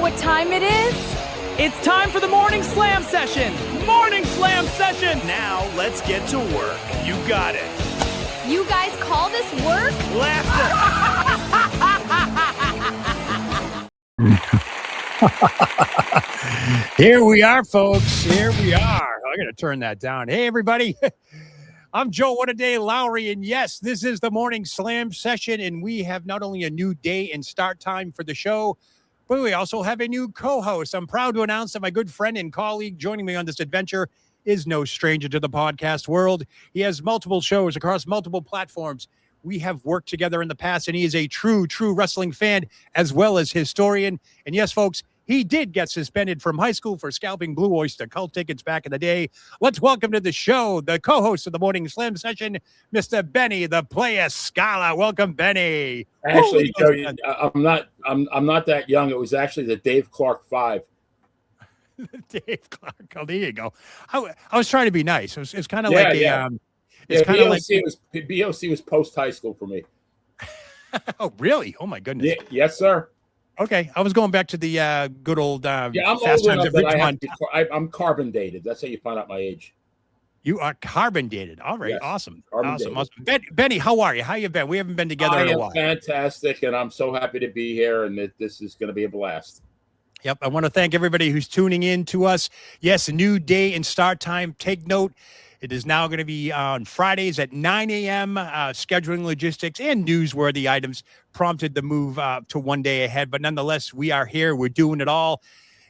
what time it is? It's time for the Morning Slam Session! Morning Slam Session! Now, let's get to work. You got it. You guys call this work? Laughter! Here we are, folks. Here we are. I'm going to turn that down. Hey, everybody. I'm Joe WhattaDay Lowry, and yes, this is the Morning Slam Session, and we have not only a new day and start time for the show, but we also have a new co-host. I'm proud to announce that my good friend and colleague joining me on this adventure is no stranger to the podcast world. He has multiple shows across multiple platforms. We have worked together in the past, and he is a true wrestling fan as well as historian. And yes, folks, he did get suspended from high school for scalping Blue Oyster Cult tickets back in the day. Let's welcome to the show the co-host of the Morning Slam Session, Mr. Benny, the Player Scholar. Welcome, Benny. Actually, Joe, I'm not that young. It was actually the Dave Clark 5. Dave Clark. Oh, there you go. I was trying to be nice. It's kind of BOC was post high school for me. Oh, really? Oh my goodness. Yeah, yes, sir. Okay, I was going back to the good old I'm Fast old Times enough at that I'm carbon dated. That's how you find out my age. You are carbon dated. All right, Yes, awesome. carbon Benny, how are you? How you been? We haven't been together in a while. Fantastic, and I'm so happy to be here, and this is going to be a blast. Yep, I want to thank everybody who's tuning in to us. Yes, a new day and start time. Take note. It is now going to be on Fridays at 9 a.m. Scheduling logistics and newsworthy items prompted the move to one day ahead. But nonetheless, we are here. We're doing it all.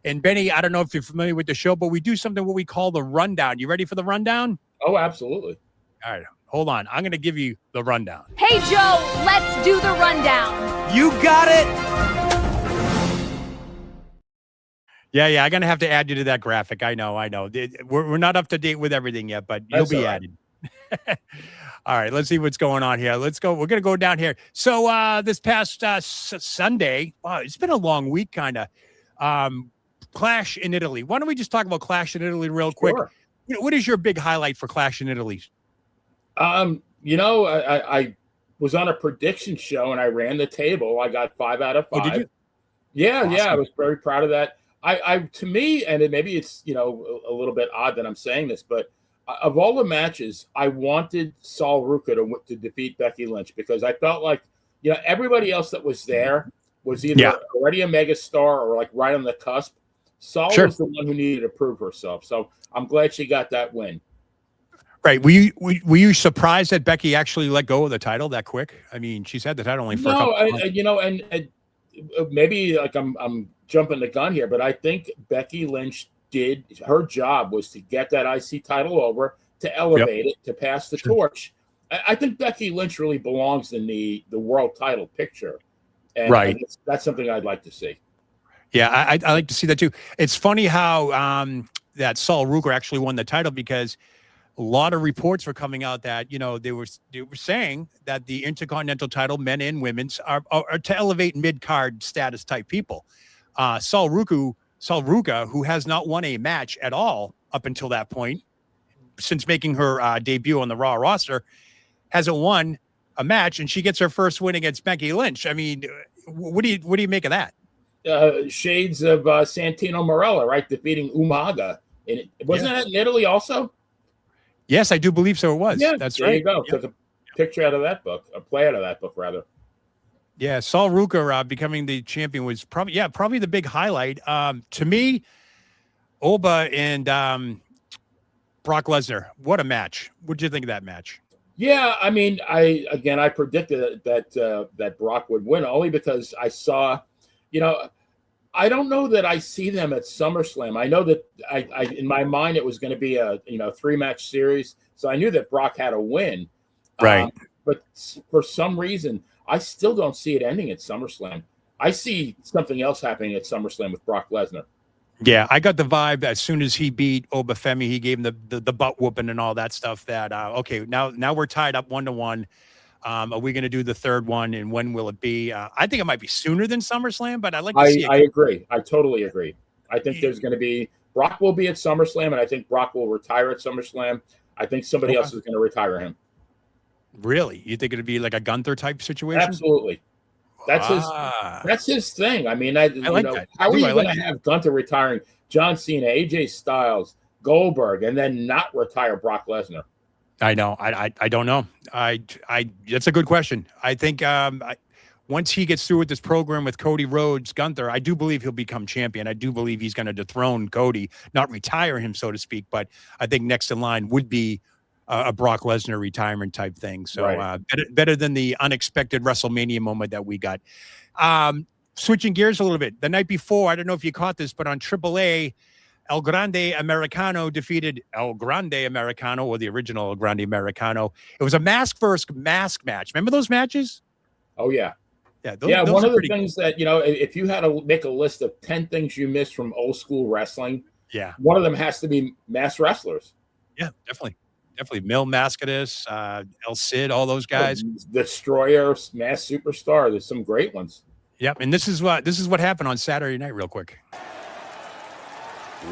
And Benny, I don't know if you're familiar with the show, but we do something what we call the rundown. You ready for the rundown? Oh, absolutely. All right, hold on. I'm going to give you the rundown. Hey, Joe, let's do the rundown. You got it. Yeah, I'm going to have to add you to that graphic. I know. We're not up to date with everything yet, but you'll be added. All right, let's see what's going on here. Let's go. We're going to go down here. So this past Sunday, wow, it's been a long week, kind of. Clash in Italy. Why don't we just talk about Clash in Italy real quick? Sure. What is your big highlight for Clash in Italy? I was on a prediction show, and I ran the table. I got 5 out of 5. Oh, did you? Yeah, Awesome. I was very proud of that. To me, and maybe it's a little bit odd that I'm saying this, but of all the matches, I wanted Sol RUCA to defeat Becky Lynch because I felt like everybody else that was there was either already a megastar or like right on the cusp. Sol was the one who needed to prove herself, so I'm glad she got that win. Right? Were you surprised that Becky actually let go of the title that quick? I mean, she's had the title only for a couple months. and maybe like I'm jumping the gun here, but I think Becky Lynch her job was to get that IC title over, to elevate it, to pass the torch. I think Becky Lynch really belongs in the world title picture. And that's something I'd like to see. Yeah, I like to see that too. It's funny how that Sol RUCA actually won the title because a lot of reports were coming out that they were saying that the Intercontinental title, men and women's, are to elevate mid-card status type people. Sol RUCA, who has not won a match at all up until that point, since making her debut on the Raw roster, hasn't won a match, and she gets her first win against Becky Lynch. I mean, what do you make of that? Shades of Santino Marella, right? Defeating Umaga. Wasn't that in Italy also? Yes, I do believe so. It was. Yeah, that's there right. You go. Took a picture out of that book, a play out of that book, rather. Yeah, Sol RUCA becoming the champion was probably the big highlight. To me, Oba and Brock Lesnar, what a match. What did you think of that match? Yeah, I mean, I predicted that Brock would win only because I saw, I don't know that I see them at SummerSlam. I know that I in my mind it was going to be a 3-match series, so I knew that Brock had a win. Right. But for some reason, I still don't see it ending at SummerSlam. I see something else happening at SummerSlam with Brock Lesnar. Yeah, I got the vibe as soon as he beat Obafemi, he gave him the butt whooping and all that stuff. That okay, now we're tied up 1-1. Are we going to do the third one, and when will it be? I think it might be sooner than SummerSlam, but I'd like to see it. I agree. I totally agree. I think there's going to be Brock will be at SummerSlam, and I think Brock will retire at SummerSlam. I think somebody else is going to retire him. Really? You think it'd be like a Gunther type situation? Absolutely. That's his. Ah, That's his thing. I mean, I like that. how are I you like going to that. have Gunther retiring John Cena, AJ Styles, Goldberg, and then not retire Brock Lesnar? I know. I don't know. That's a good question. I think once he gets through with this program with Cody Rhodes, Gunther, I do believe he'll become champion. I do believe he's going to dethrone Cody, not retire him, so to speak. But I think next in line would be a Brock Lesnar retirement type thing. So Right. better than the unexpected WrestleMania moment that we got. Switching gears a little bit. The night before, I don't know if you caught this, but on AAA, El Grande Americano defeated El Grande Americano, or the original El Grande Americano. It was a mask versus mask match. Remember those matches? Oh yeah. Yeah, Yeah, those one are of the pretty things that, if you had to make a list of 10 things you missed from old school wrestling, Yeah, one of them has to be mass wrestlers. yeah, definitely. Mil Mascaris, El Cid, all those guys. Destroyer, Mass Superstar. There's some great ones. Yep, and this is what happened on Saturday night, real quick.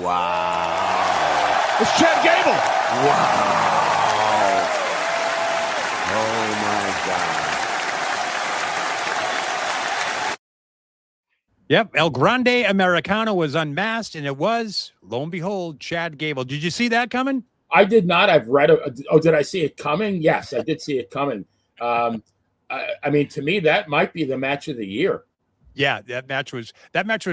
Wow. It's Chad Gable. Wow. Oh my God. Yep, El Grande Americano was unmasked, and it was, lo and behold, Chad Gable. Did you see that coming? I did not. I've read it. Oh, did I see it coming? Yes, I did see it coming. I mean, to me, that might be the match of the year. Yeah, that match was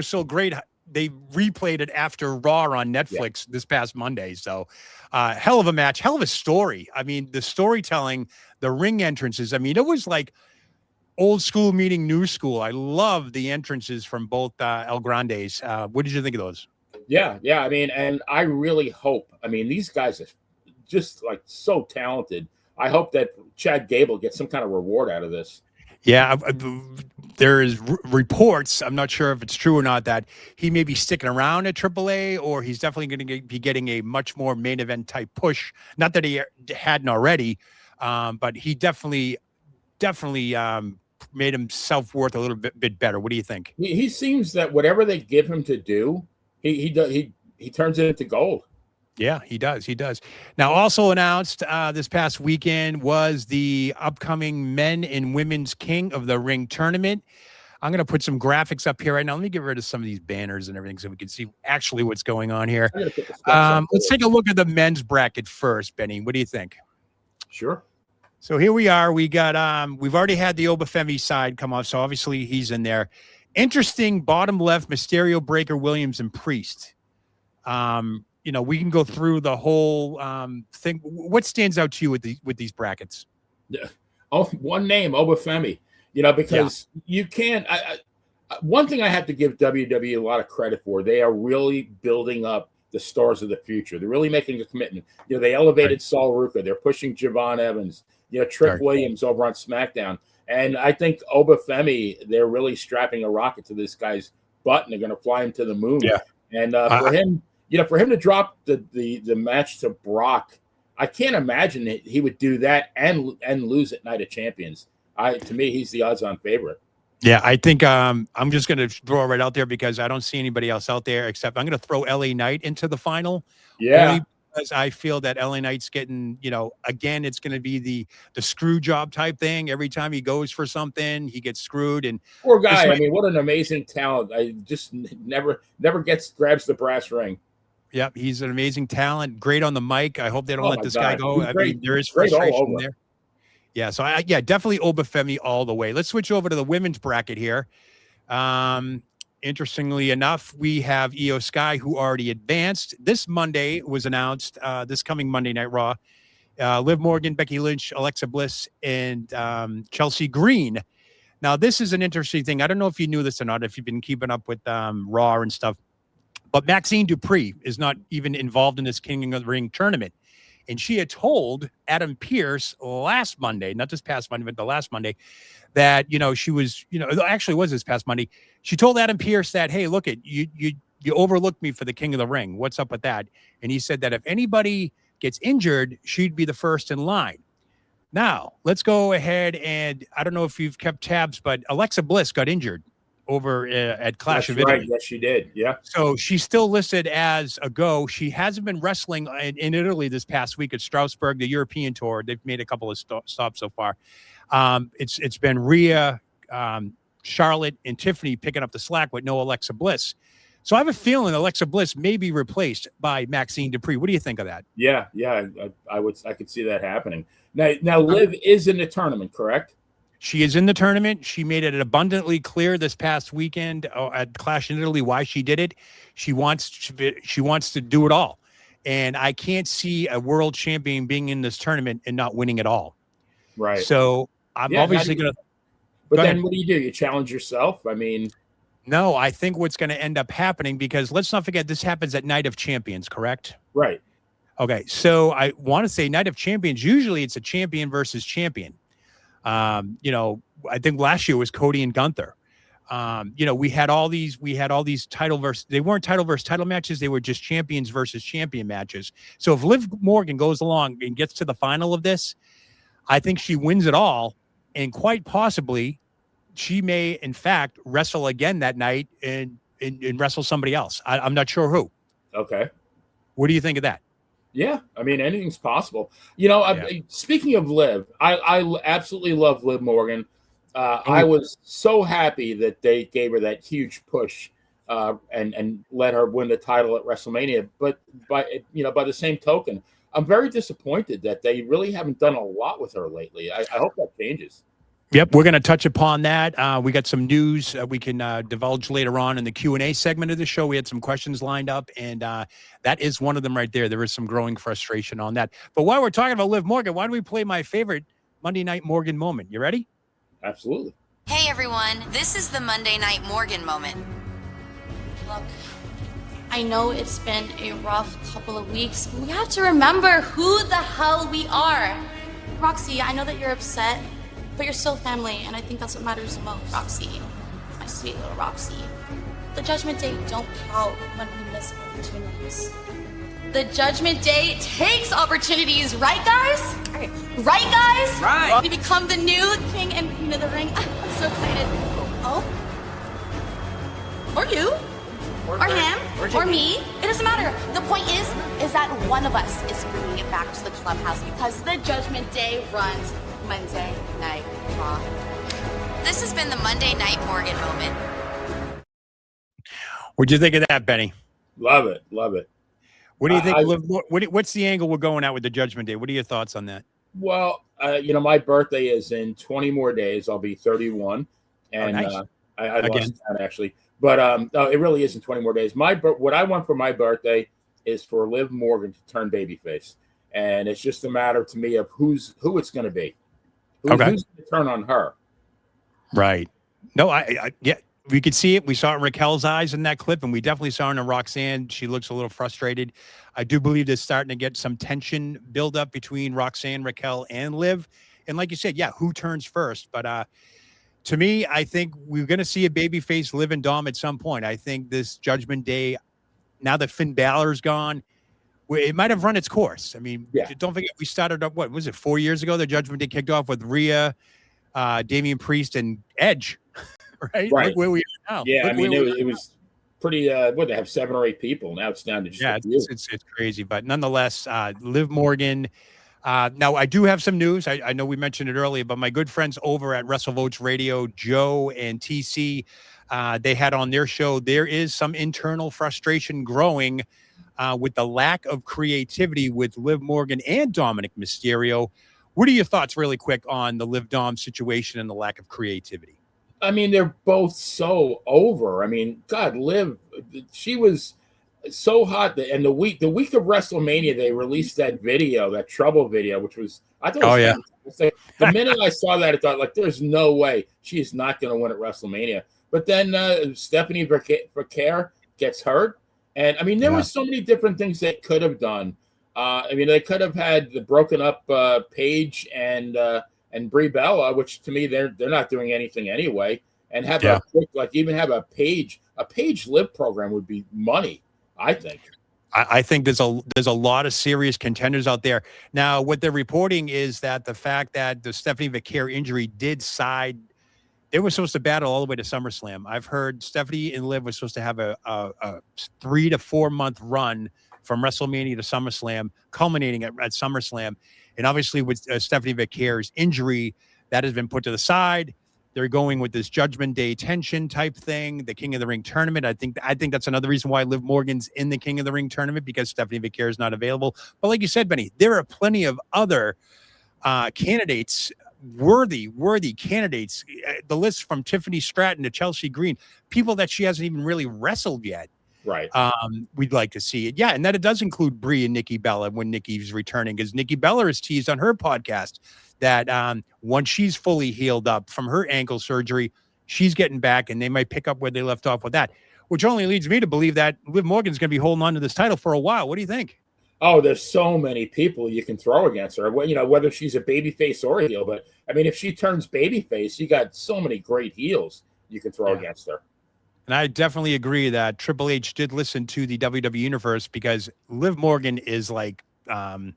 so great. They replayed it after Raw on Netflix this past Monday. So, hell of a match, hell of a story. I mean, the storytelling, the ring entrances. I mean, it was like old school meeting new school. I love the entrances from both El Grandes. What did you think of those? Yeah. I mean, and I really hope. I mean, these guys are just like so talented. I hope that Chad Gable gets some kind of reward out of this. Yeah, there is reports. I'm not sure if it's true or not that he may be sticking around at AAA, or he's definitely going to be getting a much more main event type push. Not that he hadn't already, but he definitely made himself worth a little bit better. What do you think? He seems that whatever they give him to do, he turns it into gold. Yeah, he does. Now, also announced this past weekend was the upcoming Men and Women's King of the Ring tournament. I'm going to put some graphics up here right now. Let me get rid of some of these banners and everything so we can see actually what's going on here. Let's take a look at the men's bracket first, Benny. What do you think? Sure. So here we are. We got we've already had the Obafemi side come off, so obviously he's in there. Interesting bottom left, Mysterio, Breaker, Williams, and Priest. We can go through the whole thing. What stands out to you with these brackets? Yeah. Oh, one name, Obafemi. Because you can't. One thing I have to give WWE a lot of credit for, they are really building up the stars of the future. They're really making a commitment. They elevated Saul Ruca. They're pushing Javon Evans. Trick Williams over on SmackDown. And I think Obafemi, they're really strapping a rocket to this guy's butt, and they're going to fly him to the moon. Yeah. And for him, for him to drop the match to Brock, I can't imagine that he would do that and lose at Night of Champions. To me, he's the odds-on favorite. Yeah, I think I'm just going to throw it right out there because I don't see anybody else out there except I'm going to throw LA Knight into the final. Yeah. Only because I feel that LA Knight's getting, again, it's going to be the screw job type thing. Every time he goes for something, he gets screwed. And poor guy. I mean, what an amazing talent. I just never grabs the brass ring. Yeah, he's an amazing talent. Great on the mic. I hope they don't let this guy go. I mean, there is frustration there. Yeah, so definitely Obafemi all the way. Let's switch over to the women's bracket here. Interestingly enough, we have Io Sky, who already advanced. This Monday was announced, this coming Monday Night Raw, Liv Morgan, Becky Lynch, Alexa Bliss, and Chelsea Green. Now, this is an interesting thing. I don't know if you knew this or not, if you've been keeping up with Raw and stuff, but Maxine Dupree is not even involved in this King of the Ring tournament. And she had told Adam Pearce last Monday, not this past Monday, but the last Monday, that, she was, actually it was this past Monday. She told Adam Pearce that, hey, look, you overlooked me for the King of the Ring. What's up with that? And he said that if anybody gets injured, she'd be the first in line. Now, let's go ahead and I don't know if you've kept tabs, but Alexa Bliss got injured over at Clash of Italy. Right. Yes, she did. Yeah. So she's still listed as a go. She hasn't been wrestling in Italy this past week at Strasbourg, the European tour. They've made a couple of stops so far. It's been Rhea, Charlotte and Tiffany picking up the slack with no Alexa Bliss. So I have a feeling Alexa Bliss may be replaced by Maxine Dupree. What do you think of that? Yeah, I could see that happening. Now Liv is in the tournament, correct? She is in the tournament. She made it abundantly clear this past weekend at Clash in Italy why she did it. She wants to do it all. And I can't see a world champion being in this tournament and not winning it all. Right. So I'm obviously going to. But then what do? You challenge yourself? I mean. No, I think what's going to end up happening, because let's not forget this happens at Night of Champions, correct? Right. Okay. So I want to say Night of Champions, usually it's a champion versus champion. I think last year was Cody and Gunther. We had all these title versus, they weren't title versus title matches. They were just champions versus champion matches. So if Liv Morgan goes along and gets to the final of this, I think she wins it all. And quite possibly she may in fact wrestle again that night and wrestle somebody else. I'm not sure who. Okay. What do you think of that? Yeah, I mean, anything's possible. Speaking of Liv, I absolutely love Liv Morgan. I was so happy that they gave her that huge push and let her win the title at WrestleMania. But by the same token, I'm very disappointed that they really haven't done a lot with her lately. I hope that changes. Yep, we're going to touch upon that. We got some news we can divulge later on in the Q&A segment of the show. We had some questions lined up, and that is one of them right there. There is some growing frustration on that. But while we're talking about Liv Morgan, why don't we play my favorite Monday Night Morgan moment? You ready? Absolutely. Hey everyone, this is the Monday Night Morgan moment. Look, I know it's been a rough couple of weeks, but we have to remember who the hell we are. Roxy, I know that you're upset, but you're still family, and I think that's what matters the most. Roxy, my sweet little Roxy. The Judgment Day don't count when we miss opportunities. The Judgment Day takes opportunities, right guys? Right guys? Right. We become the new king and queen of the ring. I'm so excited. Oh? Or you? Or him? Or me? It doesn't matter. The point is that one of us is bringing it back to the clubhouse because the Judgment Day runs Monday Night Raw. This has been the Monday Night Morgan moment. What'd you think of that, Benny? Love it. Love it. What do you think? What's the angle we're going at with the Judgment Day? What are your thoughts on that? Well, my birthday is in 20 more days. I'll be 31. And nice. I lost that actually. But no, it really is in 20 more days. What I want for my birthday is for Liv Morgan to turn babyface. And it's just a matter to me of who it's going to be. Who's going to turn on her? Right. No, yeah, we could see it. We saw it in Raquel's eyes in that clip, and we definitely saw it in Roxanne. She looks a little frustrated. I do believe there's starting to get some tension build up between Roxanne, Raquel, and Liv. And like you said, yeah, who turns first? But to me, I think we're going to see a babyface Liv and Dom at some point. I think this Judgment Day, now that Finn Balor's gone, it might have run its course. I mean, don't forget, we started up, what was it, 4 years ago? The Judgment Day kicked off with Rhea, Damian Priest, and Edge, right? Look where we are now. Yeah, I mean, it was pretty, they have 7 or 8 people. Now it's down to just a few. It's crazy. But nonetheless, Liv Morgan. Now, I do have some news. I know we mentioned it earlier, but my good friends over at WrestleVotes Radio, Joe and TC, they had on their show, there is some internal frustration growing with the lack of creativity with Liv Morgan and Dominic Mysterio. What are your thoughts really quick on the Liv Dom situation and the lack of creativity? I mean, they're both so over. I mean, God, Liv, she was so hot. And the week of WrestleMania, they released that video, that Trouble video, which was, I thought, fantastic. The minute I saw that, I thought, like, there's no way she is not going to win at WrestleMania. But then Stephanie Vercaer gets hurt. And I mean, there were so many different things they could have done. I mean, they could have had the broken up Paige and Brie Bella, which to me they're not doing anything anyway. And have a quick, even have a Paige Live program would be money, I think. I think there's a lot of serious contenders out there. Now, what they're reporting is that the fact that the Stephanie Vercaer injury did side. They were supposed to battle all the way to SummerSlam. I've heard Stephanie and Liv were supposed to have a 3 to 4 month run from WrestleMania to SummerSlam, culminating at SummerSlam. And obviously with Stephanie Vercaer's injury, that has been put to the side. they're going with this Judgment Day tension type thing, the King of the Ring tournament. I think that's another reason why Liv Morgan's in the King of the Ring tournament, because Stephanie Vicaire is not available. But like you said, Benny, there are plenty of other candidates, worthy candidates. The list from Tiffany Stratton to Chelsea Green, people that she hasn't even really wrestled yet. Right. We'd like to see it. Yeah, and that it does include Brie and Nikki Bella when Nikki's returning, because Nikki Bella has teased on her podcast that once she's fully healed up from her ankle surgery, she's getting back, and they might pick up where they left off with that, which only leads me to believe that Liv Morgan's going to be holding on to this title for a while. What do you think? Oh, there's so many people you can throw against her. You know, whether she's a babyface or a heel. But I mean, if she turns babyface, you got so many great heels you can throw against her. And I definitely agree that Triple H did listen to the WWE Universe, because Liv Morgan is like the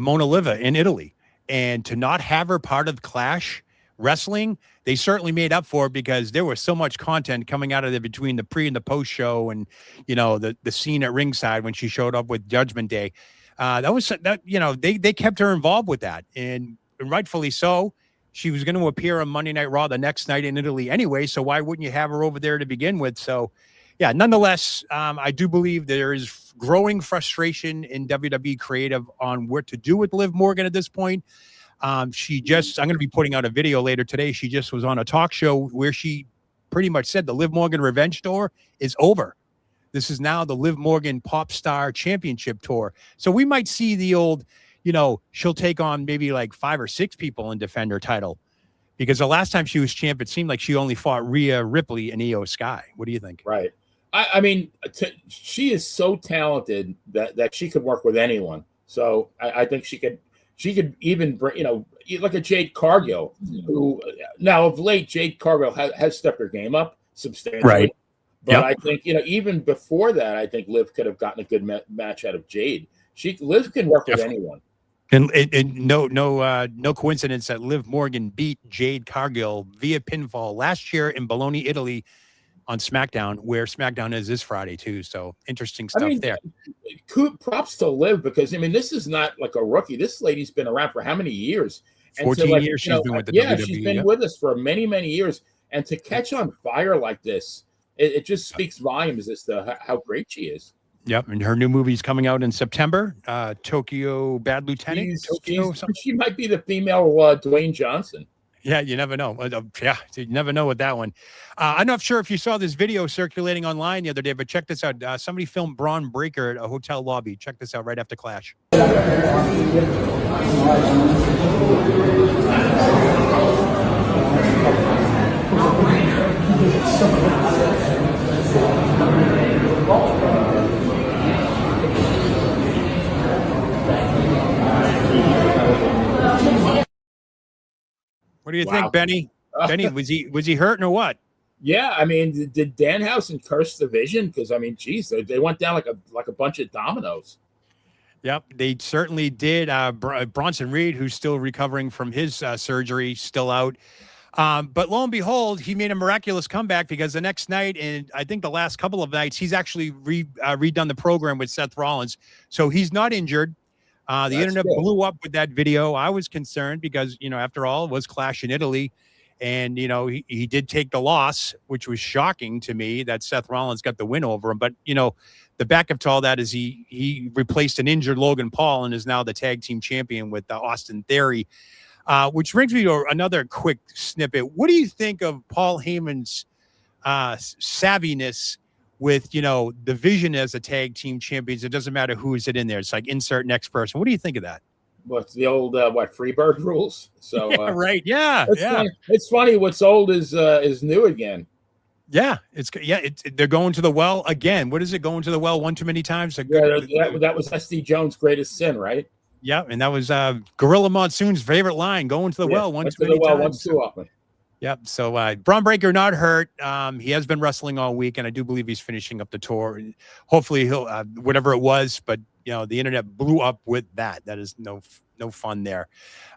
Mona Lisa in Italy. And to not have her part of Clash Wrestling, they certainly made up for it, because there was so much content coming out of there between the pre and the post show, and the scene at ringside when she showed up with Judgment Day. They kept her involved with that, and rightfully so. She was going to appear on Monday Night Raw the next night in Italy anyway, so why wouldn't you have her over there to begin with? So, yeah, nonetheless, I do believe there is growing frustration in WWE creative on what to do with Liv Morgan at this point. I'm going to be putting out a video later today. She just was on a talk show where she pretty much said the Liv Morgan Revenge Tour is over. This is now the Liv Morgan Pop Star Championship Tour. So we might see the old, she'll take on maybe like 5 or 6 people and defend her title. Because the last time she was champ, it seemed like she only fought Rhea Ripley and Io Sky. What do you think? Right. I mean, she is so talented that she could work with anyone. So I think she could even bring, look at Jade Cargill, who now of late, Jade Cargill has stepped her game up substantially. Right. But yep. I think, even before that, I think Liv could have gotten a good match out of Jade. Liv can work with anyone. And no coincidence that Liv Morgan beat Jade Cargill via pinfall last year in Bologna, Italy, on SmackDown, where SmackDown is this Friday too. So interesting stuff there. Props to Liv, because this is not like a rookie. This lady's been around for how many years? 14 years she's been with the WWE. She's been with us for many, many years. And to catch on fire like this, it just speaks volumes as to how great she is. Yep, and her new movie's coming out in September. Tokyo Bad Lieutenant. She might be the female Dwayne Johnson. Yeah, you never know. You never know with that one. I'm not sure if you saw this video circulating online the other day, but check this out. Somebody filmed Braun Breaker at a hotel lobby. Check this out right after Clash. What do you think, Benny? Benny, was he hurting or what? Yeah, I mean, did Danhausen curse the Vision? Because geez, they went down like a bunch of dominoes. Yep, they certainly did. Bronson Reed, who's still recovering from his surgery, still out. But lo and behold, he made a miraculous comeback, because the next night, and I think the last couple of nights, he's actually redone the program with Seth Rollins. So he's not injured. The internet blew up with that video. I was concerned because, after all, it was Clash in Italy. And, he did take the loss, which was shocking to me that Seth Rollins got the win over him. But, the backup to all that is he replaced an injured Logan Paul and is now the tag team champion with Austin Theory. Which brings me to another quick snippet. What do you think of Paul Heyman's savviness with, the Vision as a tag team champions? It doesn't matter who is it in there. It's like insert next person. What do you think of that? What's the old Freebird rules? So right, yeah, it's funny. What's old is new again. Yeah, they're going to the well again. What is it? Going to the well one too many times? That was SD Jones' greatest sin, right? Yeah, and that was Gorilla Monsoon's favorite line: "Going to the well one too many times." Once too often. Yep. So Braun Breaker not hurt. He has been wrestling all week, and I do believe he's finishing up the tour. Hopefully he'll whatever it was, but the internet blew up with that. That is no fun there.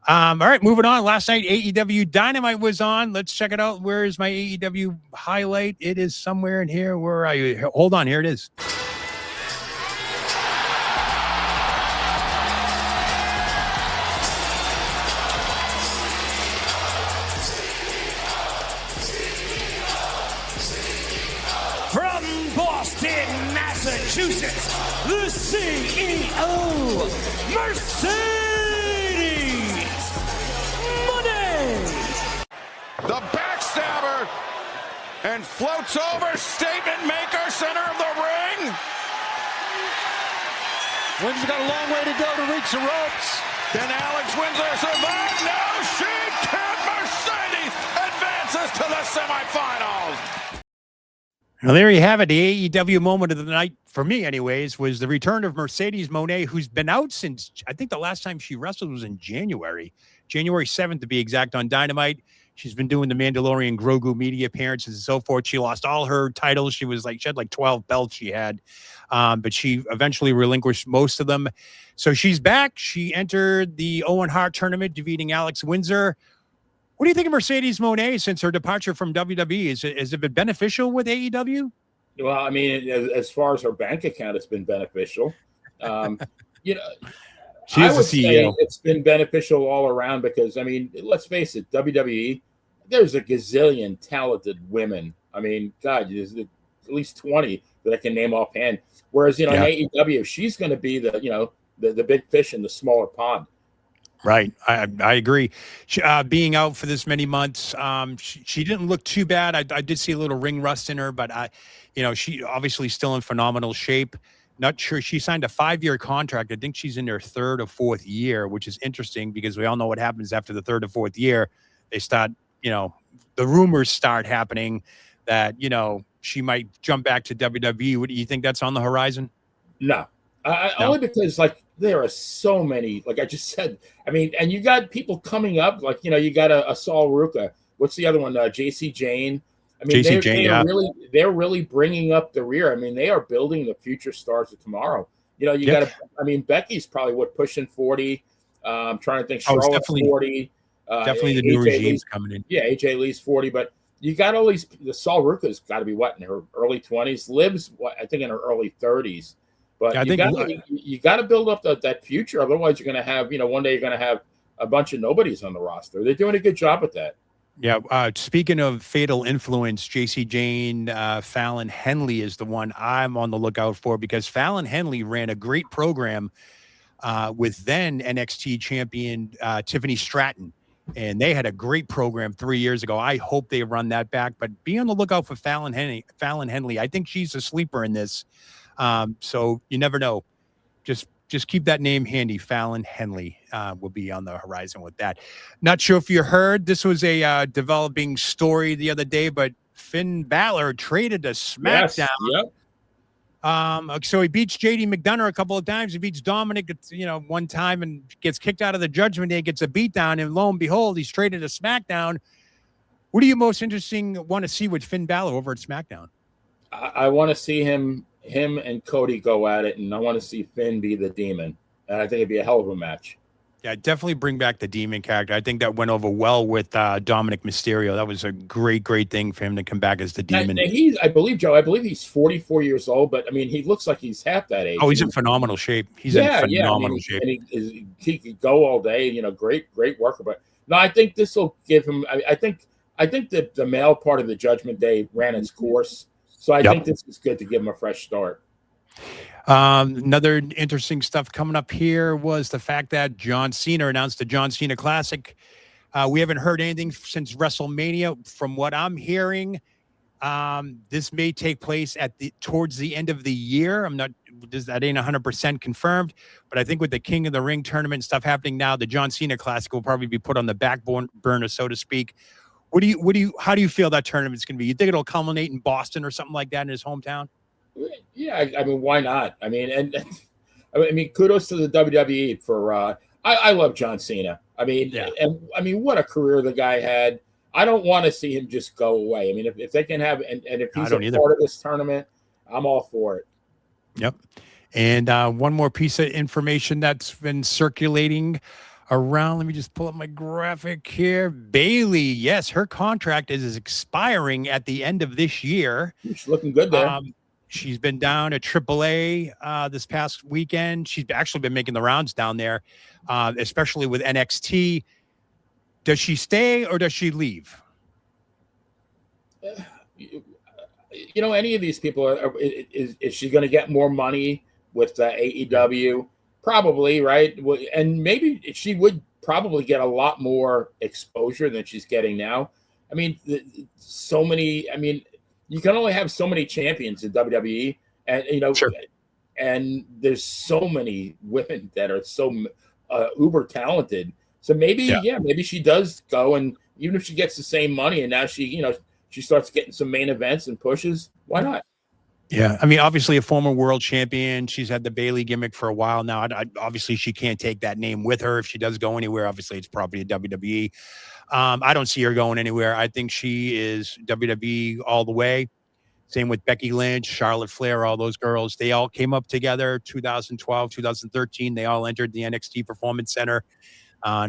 All right, moving on. Last night AEW Dynamite was on. Let's check it out. Where is my AEW highlight? It is somewhere in here. Where are you? Hold on. Here it is. in Massachusetts, the CEO, Mercedes Money. The backstabber and floats over, statement maker, center of the ring. Wynn's got a long way to go to reach the ropes. Can Alex Windsor survive? No, she can't. Mercedes advances to the semifinals. Well, there you have it. The AEW moment of the night, for me anyways, was the return of Mercedes Moné, who's been out since, I think the last time she wrestled was in January 7th to be exact, on Dynamite. She's been doing the Mandalorian Grogu media appearances and so forth. She lost all her titles. She had like 12 belts she had, but she eventually relinquished most of them. So she's back. She entered the Owen Hart tournament, defeating Alex Windsor. What do you think of Mercedes Moné since her departure from WWE? Has it been beneficial with AEW? Well, I mean, as far as her bank account, it's been beneficial. You know, She is the CEO. It's been beneficial all around because, I mean, let's face it, WWE, there's a gazillion talented women. I mean, God, there's at least 20 that I can name offhand. Whereas, in AEW, she's going to be the big fish in the smaller pond. Right. I agree. She, being out for this many months, she didn't look too bad. I did see a little ring rust in her, but she obviously still in phenomenal shape. Not sure. She signed a 5-year contract. I think she's in her 3rd or 4th year, which is interesting because we all know what happens after the 3rd or 4th year. They start, the rumors start happening that, she might jump back to WWE. What do you think that's on the horizon? No. Only because, there are so many, like I just said. I mean, and you got people coming up, you got a Saul Ruca. What's the other one? JC Jane. I mean, they're really bringing up the rear. I mean, they are building the future stars of tomorrow. You got to. I mean, Becky's probably pushing 40. I'm trying to think. Charlotte's 40. Definitely the new regime's coming in. Yeah, AJ Lee's 40, but you got all these. The Saul Ruca's got to be in her early 20s. Liv's I think in her early 30s. But you got to build up that future. Otherwise, you're going to have one day you're going to have a bunch of nobodies on the roster. They're doing a good job at that. Yeah. Speaking of fatal influence, JC Jane, Fallon Henley is the one I'm on the lookout for because Fallon Henley ran a great program with then NXT champion Tiffany Stratton. And they had a great program 3 years ago. I hope they run that back. But be on the lookout for Fallon Henley. I think she's a sleeper in this. So you never know. Just keep that name handy. Fallon Henley will be on the horizon with that. Not sure if you heard, this was a developing story the other day, but Finn Balor traded to SmackDown. Yes, yep. So he beats JD McDonough a couple of times. He beats Dominic, one time and gets kicked out of the Judgment Day, gets a beatdown, and lo and behold, he's traded to SmackDown. What do you want to see with Finn Balor over at SmackDown? I want to see him and Cody go at it, and I want to see Finn be the Demon. And I think it'd be a hell of a match. Yeah, definitely bring back the Demon character. I think that went over well with Dominic Mysterio. That was a great thing for him to come back as the Demon. Now I believe he's 44 years old, but I mean, he looks like he's half that age. Oh, he's in phenomenal shape. He's in phenomenal shape. And he could go all day, great worker. But no, I think this will give him, I think that the male part of the Judgment Day ran its course. So I think this is good to give him a fresh start. Another interesting stuff coming up here was the fact that John Cena announced the John Cena Classic. We haven't heard anything since WrestleMania. From what I'm hearing, this may take place towards the end of the year. That ain't 100% confirmed, but I think with the King of the Ring tournament and stuff happening now, the John Cena Classic will probably be put on the back burner, so to speak. How do you feel that tournament's going to be? You think it'll culminate in Boston or something like that in his hometown? Yeah, I mean, why not? I mean, kudos to the WWE for. I love John Cena. I mean, what a career the guy had. I don't want to see him just go away. I mean, if they can have, and if he's a part of this tournament, I'm all for it. Yep. And one more piece of information that's been circulating around. Let me just pull up my graphic here. Bayley, yes, her contract is expiring at the end of this year. She's looking good there. She's been down at AAA this past weekend. She's actually been making the rounds down there, especially with NXT. Does she stay or does she leave? any of these people, is she going to get more money with AEW? Probably, right? And maybe she would probably get a lot more exposure than she's getting now. I mean, so many. I mean, you can only have so many champions in WWE, and Sure. and there's so many women that are so uber talented. So maybe, maybe she does go, and even if she gets the same money, and now she starts getting some main events and pushes, why not? Yeah, I mean, obviously a former world champion. She's had the Bayley gimmick for a while now. Obviously, she can't take that name with her if she does go anywhere. Obviously, it's property of WWE. I don't see her going anywhere. I think she is WWE all the way. Same with Becky Lynch, Charlotte Flair, all those girls. They all came up together 2012, 2013. They all entered the NXT Performance Center.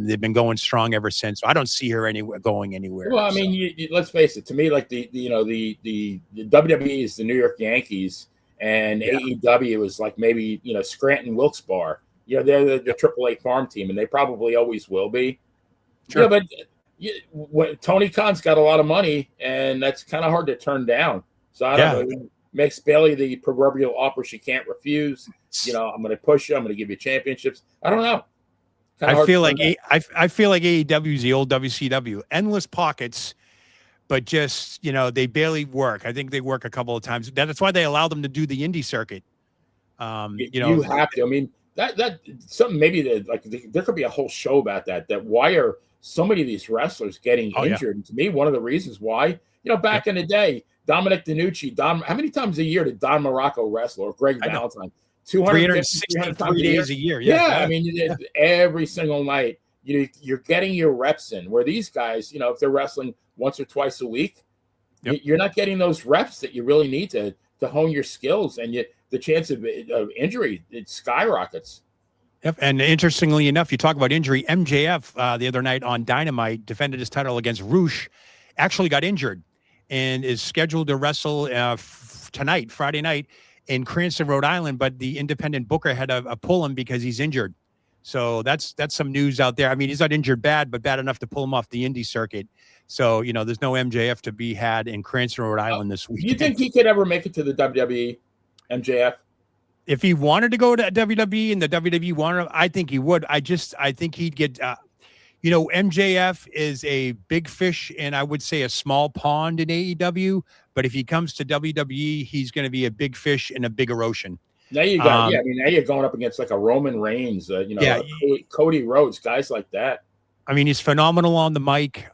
They've been going strong ever since. So I don't see her going anywhere. Well, I mean, let's face it. To me, like the WWE is the New York Yankees, and AEW is like maybe Scranton Wilkes-Barre. They're the AAA farm team, and they probably always will be. Sure. Yeah, but Tony Khan's got a lot of money, and that's kind of hard to turn down. So I don't know. It makes Bayley the proverbial offer she can't refuse. I'm going to push you. I'm going to give you championships. I don't know. I feel like AEW is the old WCW, endless pockets, but just they barely work. I think they work a couple of times. That's why they allow them to do the indie circuit. You have to. I mean, that something maybe that there could be a whole show about that. That why are so many of these wrestlers getting injured? And to me, one of the reasons why, back in the day, Dominic DeNucci, how many times a year did Don Morocco wrestle, or Greg Valentine? 363 days a year. Yeah. I mean, every single night, you're getting your reps in. Where these guys, if they're wrestling once or twice a week, you're not getting those reps that you really need to hone your skills, and the chance of injury, it skyrockets. Yep. And interestingly enough, you talk about injury. MJF the other night on Dynamite defended his title against Roosh, actually got injured, and is scheduled to wrestle tonight, Friday night, in Cranston, Rhode Island, but the independent booker had to pull him because he's injured. So that's some news out there. I mean, he's not injured bad, but bad enough to pull him off the indie circuit. So, there's no MJF to be had in Cranston, Rhode Island this week. Do you think he could ever make it to the WWE, MJF? If he wanted to go to WWE and the WWE wanted him, I think he would. I think he'd get, MJF is a big fish and I would say a small pond in AEW. But if he comes to WWE, he's going to be a big fish in a bigger ocean. Now you got, now you're going up against like a Roman Reigns, Cody Rhodes, guys like that. I mean, he's phenomenal on the mic.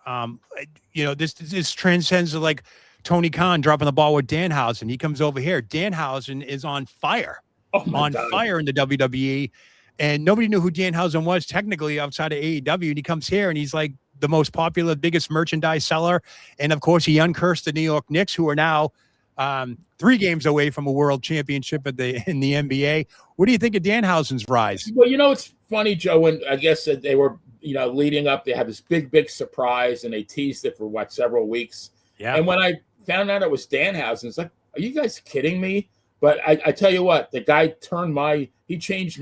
This transcends like Tony Khan dropping the ball with Danhausen. He comes over here. Danhausen is on fire, fire in the WWE. And nobody knew who Danhausen was technically outside of AEW. And he comes here and he's like the most popular, biggest merchandise seller. And of course, he uncursed the New York Knicks, who are now 3 games away from a world championship in the NBA. What do you think of Danhausen's rise? Well, it's funny, Joe, when I guess that they were, leading up, they had this big surprise and they teased it for several weeks. Yeah. And when I found out it was Danhausen, it's like, are you guys kidding me? But I tell you what, the guy changed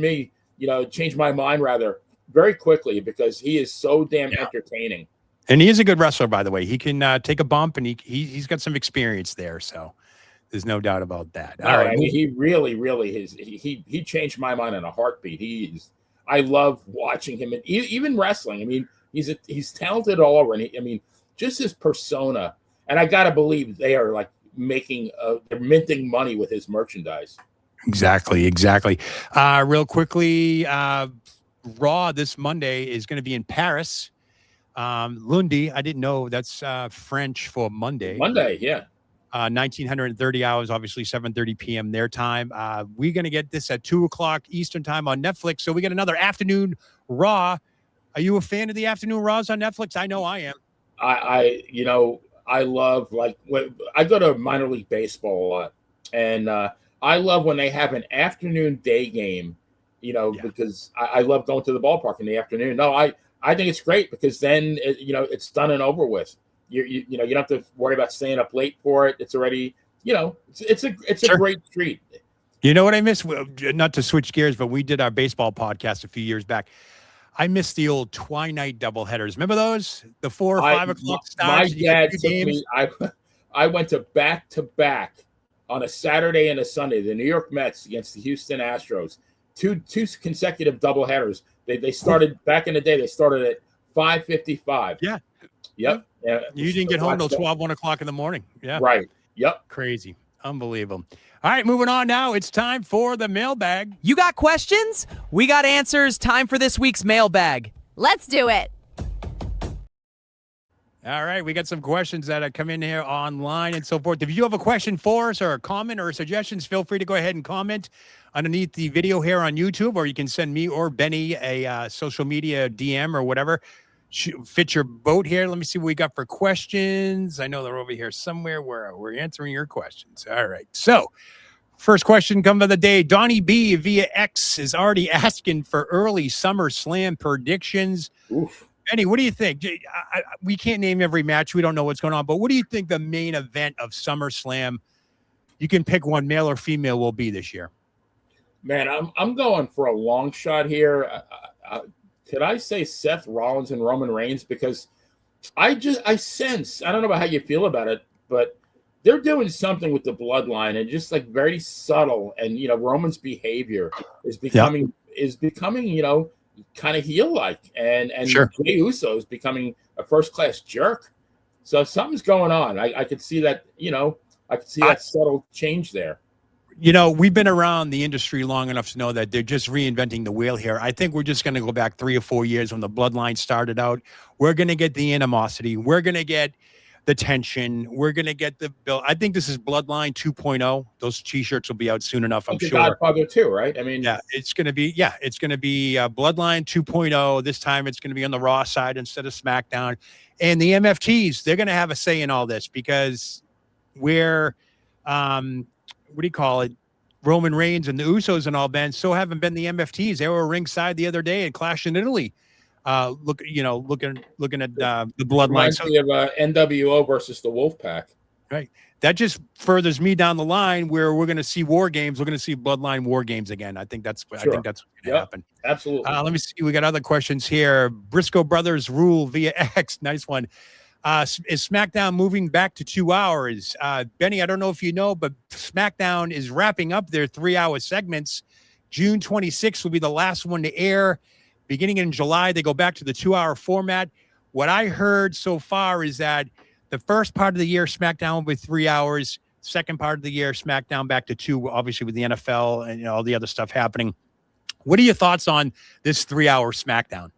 my mind rather very quickly, because he is so damn entertaining. And he is a good wrestler, by the way. He can take a bump, and he's got some experience there. So there's no doubt about that. All right. I mean, he really is. He changed my mind in a heartbeat. I love watching him, and even wrestling. I mean, he's talented all over. And I mean, just his persona. And I got to believe they are like they're minting money with his merchandise. Exactly. Real quickly, Raw this Monday is going to be in Paris. Lundi, I didn't know that's French for Monday. Monday, yeah. 1930 hours, obviously 7:30 p.m. their time. We're going to get this at 2:00 Eastern time on Netflix. So we get another afternoon Raw. Are you a fan of the afternoon Raws on Netflix? I know I am. I love, like, when I go to minor league baseball a lot, and I love when they have an afternoon day game, because I love going to the ballpark in the afternoon. No, I think it's great, because then it's done and over with. You don't have to worry about staying up late for it. It's already, it's a great treat. You know what I miss? Not to switch gears, but we did our baseball podcast a few years back. I miss the old twilight doubleheaders. Remember those? The 4 or 5 o'clock starts. My dad took me. I went to back on a Saturday and a Sunday. The New York Mets against the Houston Astros, two consecutive doubleheaders. They started back in the day. They started at 5:55. Yeah. Yep. Yeah. You didn't get home till 1 o'clock in the morning. Yeah. Right. Yep. Crazy. Unbelievable. All right, moving on now. It's time for the mailbag. You got questions? We got answers. Time for this week's mailbag. Let's do it. All right, we got some questions that have come in here online and so forth. If you have a question for us or a comment or suggestions, feel free to go ahead and comment underneath the video here on YouTube, or you can send me or Benny a social media DM or whatever. Fit your boat here. Let me see what we got for questions. I know they're over here somewhere where we're answering your questions. All right, so first question come of the day. Donnie B via X is already asking for early Summer Slam predictions. Oof. Benny, what do you think? We can't name every match. We don't know what's going on. But what do you think the main event of SummerSlam, you can pick one, male or female, will be this year? Man, I'm going for a long shot here. Could I say Seth Rollins and Roman Reigns? Because I sense, I don't know about how you feel about it, but they're doing something with the bloodline and just like very subtle. And, Roman's behavior is becoming, kind of heel-like, and Sure. Jey Uso is becoming a first-class jerk. So something's going on. I could see that, I could see that subtle change there. We've been around the industry long enough to know that they're just reinventing the wheel here. I think we're just going to go back 3 or 4 years when the bloodline started out. We're going to get the animosity. We're going to get the tension. We're going to get the bill. I think this is Bloodline 2.0. Those T-shirts will be out soon enough, I'm sure. Godfather too, right? I mean, it's going to be Bloodline 2.0. This time it's going to be on the Raw side instead of SmackDown. And the MFTs, they're going to have a say in all this because we're, Roman Reigns and the Usos and all haven't been the MFTs. They were ringside the other day at Clash in Italy. Looking at the bloodline. So, of NWO versus the Wolfpack. Right. That just furthers me down the line where we're going to see war games. We're going to see bloodline war games again. I think that's what's going to happen. Absolutely. Let me see. We got other questions here. Briscoe Brothers rule via X. Nice one. Is SmackDown moving back to 2 hours? Benny, I don't know if you know, but SmackDown is wrapping up their 3-hour segments. June 26th will be the last one to air. Beginning in July, they go back to the 2-hour format. What I heard so far is that the first part of the year, SmackDown will be 3 hours. Second part of the year, SmackDown back to 2, obviously with the NFL and all the other stuff happening. What are your thoughts on this 3-hour SmackDown?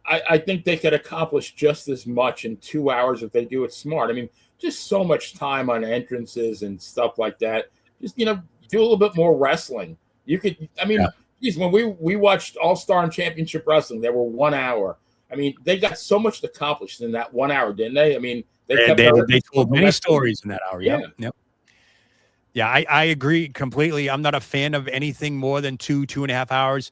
I think they could accomplish just as much in 2 hours if they do it smart. I mean, just so much time on entrances and stuff like that. Just, do a little bit more wrestling. You could, geez, when we watched All-Star and Championship Wrestling, they were 1 hour. I mean, they got so much accomplished in that 1 hour, didn't they? I mean, they told many stories in that hour. Yeah. Yep. Yeah, I agree completely. I'm not a fan of anything more than 2.5 hours.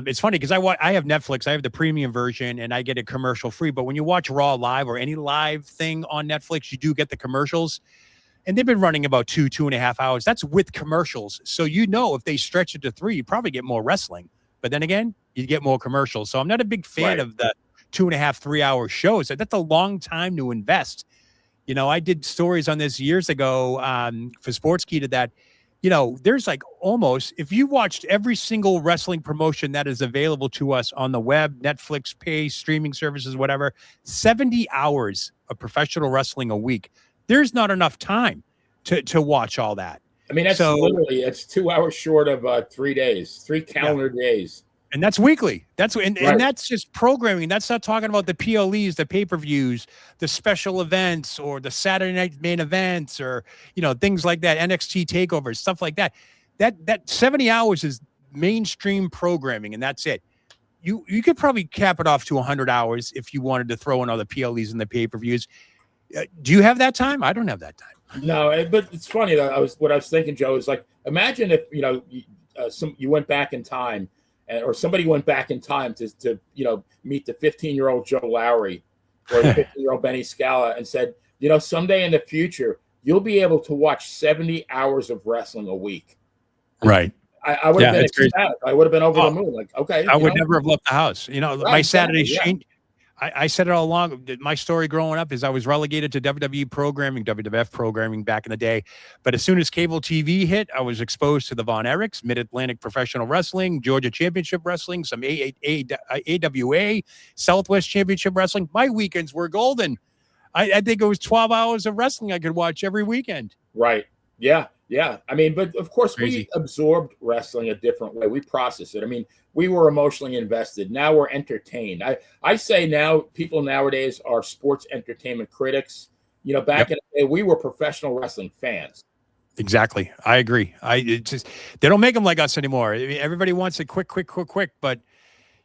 It's funny because I have Netflix. I have the premium version and I get it commercial free. But when you watch Raw live or any live thing on Netflix, you do get the commercials. And they've been running about 2.5 hours. That's with commercials. So if they stretch it to 3, you probably get more wrestling. But then again, you get more commercials. So I'm not a big fan of the 2.5, 3 hour shows. That's a long time to invest. I did stories on this years ago for Sportskeeda that, there's like almost, if you watched every single wrestling promotion that is available to us on the web, Netflix, pay, streaming services, whatever, 70 hours of professional wrestling a week. There's not enough time to watch all that. I mean, it's 2 hours short of 3 days, 3 calendar days. And that's weekly. And that's just programming. That's not talking about the PLEs, the pay-per-views, the special events, or the Saturday night main events, or things like that, NXT takeovers, stuff like that. That 70 hours is mainstream programming, and that's it. You could probably cap it off to 100 hours if you wanted to throw in all the PLEs and the pay-per-views. Do you have that time? I don't have that time. No, but it's funny. What I was thinking, Joe, is like, imagine if you went back in time, or somebody went back in time to meet the 15-year-old Joe Lowry or the 15-year-old Benny Scala and said, someday in the future you'll be able to watch 70 hours of wrestling a week. Right. I would have been ecstatic. I would have been over the moon. Like, okay, I would never have left the house. My Saturday I said it all along. My story growing up is I was relegated to WWE programming, WWF programming back in the day. But as soon as cable TV hit, I was exposed to the Von Erichs, Mid-Atlantic Professional Wrestling, Georgia Championship Wrestling, some AWA, Southwest Championship Wrestling. My weekends were golden. I think it was 12 hours of wrestling I could watch every weekend. Right. Yeah. Yeah. I mean, but of course, Crazy. we absorbed wrestling a different way. We processed it. I mean, we were emotionally invested. Now we're entertained. I say now people nowadays are sports entertainment critics. You know, back in the day, we were professional wrestling fans. Exactly. I agree. It's just, they don't make them like us anymore. I mean, everybody wants it quick, but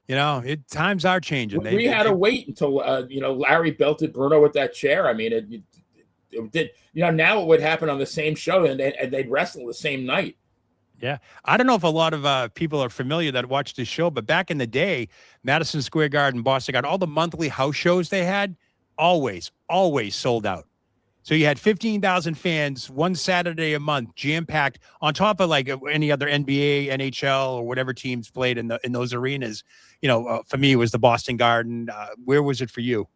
you know, times are changing. We had to wait until, you know, Larry belted Bruno with that chair. I mean, it did, you know, now it would happen on the same show and they'd wrestle the same night. Yeah. I don't know if a lot of people are familiar that watch this show, but back in the day, Madison Square Garden, Boston Garden, all the monthly house shows they had, always sold out. So you had 15,000 fans one Saturday a month, jam-packed, on top of like any other NBA, NHL, or whatever teams played in those arenas. You know, for me, it was the Boston Garden. Where was it for you?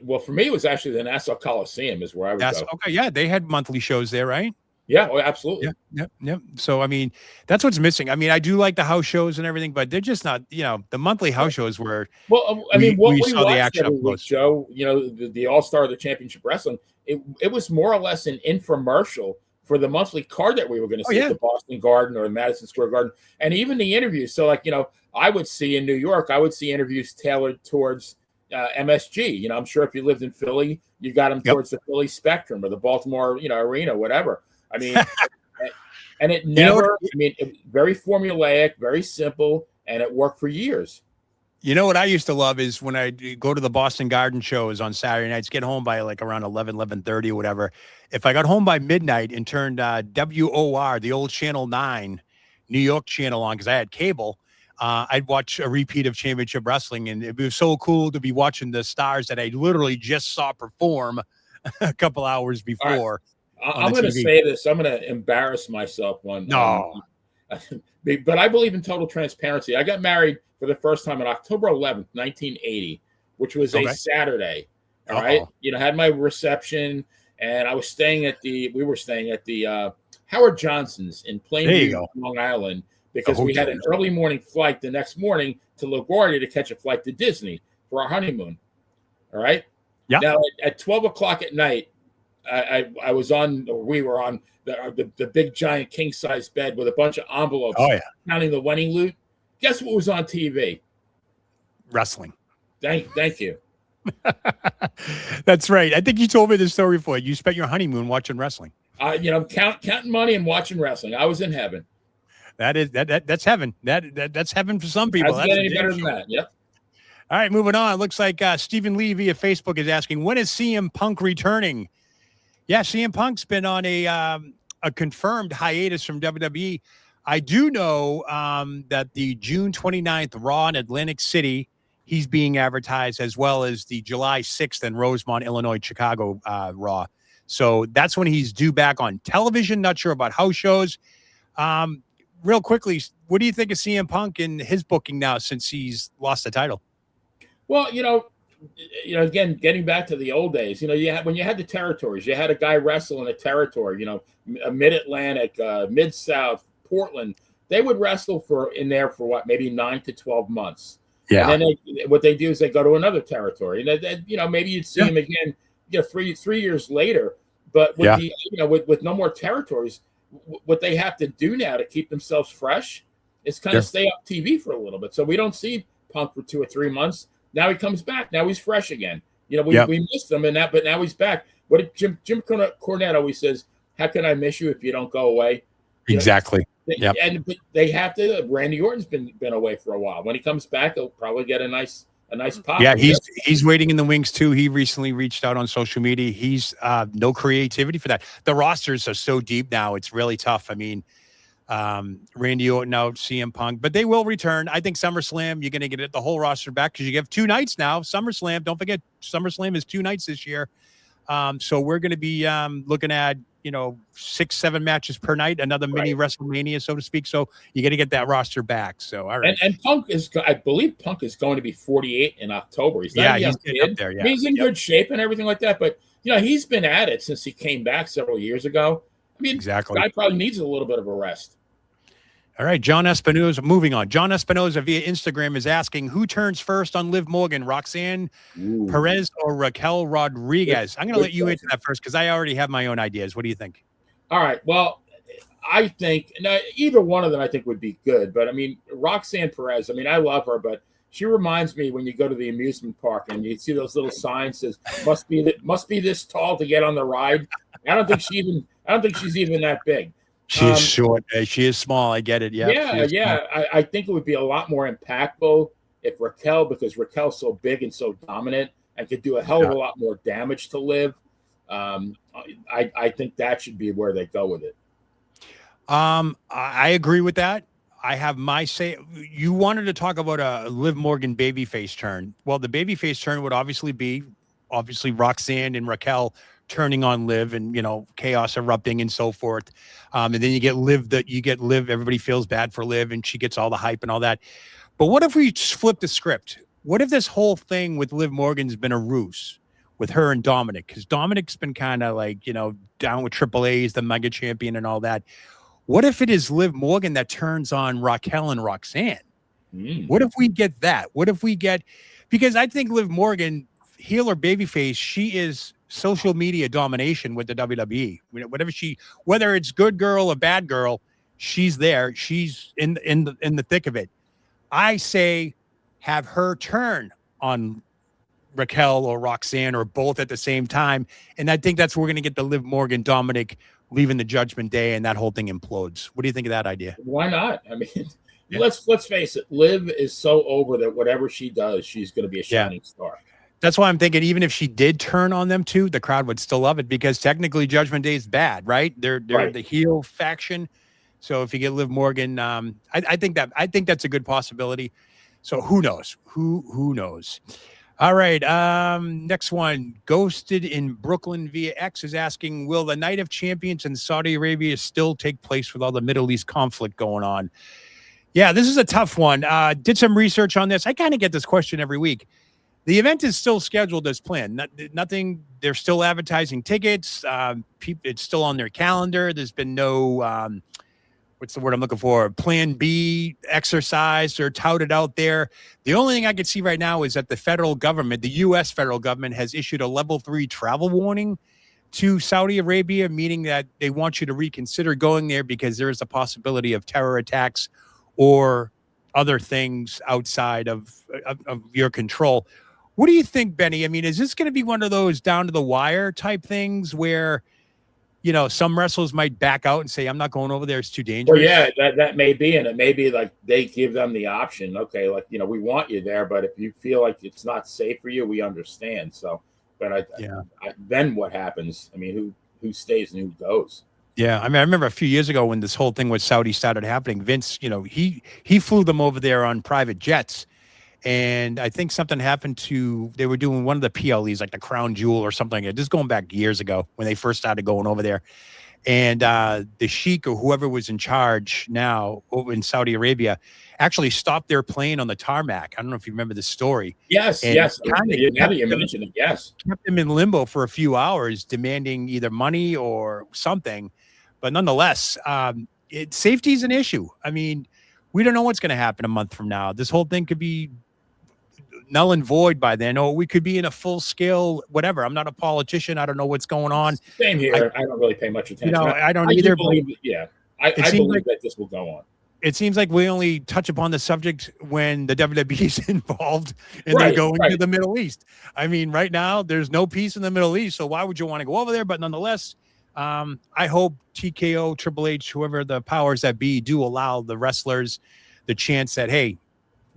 Well, for me, it was actually the Nassau Coliseum is where I would go. Okay, yeah, they had monthly shows there, right? Yeah, oh, absolutely. Yeah. So, I mean, that's what's missing. I mean, I do like the house shows and everything, but they're just not, you know, the monthly house shows were. Well, I mean, what we saw the watched action every up week, close. Joe, you know, the All-Star of the Championship Wrestling, it was more or less an infomercial for the monthly card that we were going to see at the Boston Garden or the Madison Square Garden, and even the interviews. So, like, you know, I would see in New York, I would see interviews tailored towards MSG. You know, I'm sure if you lived in Philly, you got them towards the Philly Spectrum or the Baltimore, you know, Arena, whatever. I mean, and it never, I mean, it was very formulaic, very simple, and it worked for years. You know what I used to love is when I go to the Boston Garden shows on Saturday nights, get home by like around 11:30 or whatever. If I got home by midnight and turned WOR, the old Channel 9, New York channel on, because I had cable, I'd watch a repeat of Championship Wrestling. And it was so cool to be watching the stars that I literally just saw perform a couple hours before. I'm going to say this. I'm going to embarrass myself one. No. But I believe in total transparency. I got married for the first time on October 11th, 1980, which was a Saturday. All right. You know, had my reception, and I was staying at we were staying at the Howard Johnson's in Plainview, Long Island, because we had an early morning flight the next morning to LaGuardia to catch a flight to Disney for our honeymoon. All right. Yeah. Now at 12 o'clock at night, I was on, or we were on the big giant king size bed with a bunch of envelopes, counting the wedding loot. Guess what was on TV? Wrestling. Thank you. That's right. I think you told me this story before. You spent your honeymoon watching wrestling. You know, counting money and watching wrestling. I was in heaven. That's heaven. That's heaven for some people. That's any better than that. Yep. All right, moving on. It looks like Stephen Lee via Facebook is asking, when is CM Punk returning? Yeah, CM Punk's been on a confirmed hiatus from WWE. I do know that the June 29th Raw in Atlantic City, he's being advertised, as well as the July 6th in Rosemont, Illinois, Chicago Raw. So that's when he's due back on television. Not sure about house shows. Real quickly, what do you think of CM Punk and his booking now since he's lost the title? Well, you know, again, getting back to the old days, you know, when you had the territories, you had a guy wrestle in a territory, you know, Mid-Atlantic, Mid-South, Portland. They would wrestle in there for what, maybe 9 to 12 months. Yeah. And then what they do is they go to another territory, and then, you know, maybe you'd see him again, you know, three years later. But with with no more territories, what they have to do now to keep themselves fresh is kind of stay off TV for a little bit. So we don't see Punk for 2 or 3 months. Now he comes back. Now he's fresh again. You know, we missed him, but now he's back. What did Jim Cornette always says? How can I miss you if you don't go away? Exactly. Yeah. But they have to. Randy Orton's been away for a while. When he comes back, he'll probably get a nice pop. Yeah, he's waiting in the wings too. He recently reached out on social media. He's no creativity for that. The rosters are so deep now; it's really tough. I mean, Randy Orton out, CM Punk, but they will return. I think SummerSlam, you're going to get the whole roster back because you have 2 nights now. SummerSlam, don't forget, SummerSlam is 2 nights this year. So we're going to be looking at 6-7 matches per night, another mini WrestleMania, so to speak. So you got to get that roster back. So all right. And Punk I believe Punk is going to be 48 in October. He's he's getting up there. Yeah, he's in good shape and everything like that. But he's been at it since he came back several years ago. I mean, exactly. The guy probably needs a little bit of a rest. All right, John Espinoza, moving on. John Espinoza via Instagram is asking, who turns first on Liv Morgan, Roxanne Perez or Raquel Rodriguez? I'm going to let you answer that first because I already have my own ideas. What do you think? All right, well, I think either one of them I think would be good. But, I mean, Roxanne Perez, I mean, I love her, but she reminds me when you go to the amusement park and you see those little signs that must be this tall to get on the ride. I don't think she's even that big. She's short. She is small. I get it. Yeah. I think it would be a lot more impactful if Raquel, because Raquel's so big and so dominant and could do a hell of a lot more damage to Liv. I think that should be where they go with it. I agree with that. I have my say. You wanted to talk about a Liv Morgan babyface turn. Well, the babyface turn would obviously be Roxanne and Raquel turning on Liv and chaos erupting and so forth, and then you get Liv. Everybody feels bad for Liv and she gets all the hype and all that. But what if we flip the script? What if this whole thing with Liv Morgan's been a ruse with her and Dominic? Because Dominic's been kind of down with AAA's the mega champion and all that. What if it is Liv Morgan that turns on Raquel and Roxanne? What if we get that? What if we get, because I think Liv Morgan, heel or babyface, she is social media domination with the WWE. Whether it's good girl or bad girl, she's there. She's in the thick of it. I say have her turn on Raquel or Roxanne or both at the same time. And I think that's where we're going to get the Liv Morgan Dominic leaving the Judgment Day and that whole thing implodes. What do you think of that idea? Why not? I mean, let's face it. Liv is so over that whatever she does, she's going to be a shining star. That's why I'm thinking even if she did turn on them too, the crowd would still love it because technically Judgment Day is bad, right? They're the heel faction. So if you get Liv Morgan, I think that's a good possibility. So who knows? Who knows? All right. Next one. Ghosted in Brooklyn via X is asking, will the Night of Champions in Saudi Arabia still take place with all the Middle East conflict going on? Yeah, this is a tough one. Did some research on this. I kind of get this question every week. The event is still scheduled as planned. Nothing. They're still advertising tickets. It's still on their calendar. There's been no, what's the word I'm looking for? Plan B exercise or touted out there. The only thing I can see right now is that the federal government, the U.S. federal government, has issued a level 3 travel warning to Saudi Arabia, meaning that they want you to reconsider going there because there is a possibility of terror attacks or other things outside of your control. What do you think, Benny? I mean, is this going to be one of those down to the wire type things where, some wrestlers might back out and say, I'm not going over there. It's too dangerous. Well, yeah, that may be. And it may be like they give them the option. Okay, we want you there, but if you feel like it's not safe for you, we understand. So, but then what happens? I mean, who stays and who goes? Yeah, I mean, I remember a few years ago when this whole thing with Saudi started happening, Vince, he flew them over there on private jets. And I think something happened they were doing one of the PLEs, like the Crown Jewel or something. This is going back years ago when they first started going over there. And the Sheikh or whoever was in charge now over in Saudi Arabia actually stopped their plane on the tarmac. I don't know if you remember the story. Yes. Now that you mentioned it, yes. Kept them in limbo for a few hours, demanding either money or something. But nonetheless, safety is an issue. I mean, we don't know what's going to happen a month from now. This whole thing could be null and void by then, or we could be in a full scale, whatever. I'm not a politician. I don't know what's going on. Same here. I don't really pay much attention. I don't either. I believe that this will go on. It seems like we only touch upon the subject when the WWE is involved and they're going to the Middle East. I mean, right now there's no peace in the Middle East. So why would you want to go over there? But nonetheless, I hope TKO, Triple H, whoever the powers that be do allow the wrestlers the chance that, hey,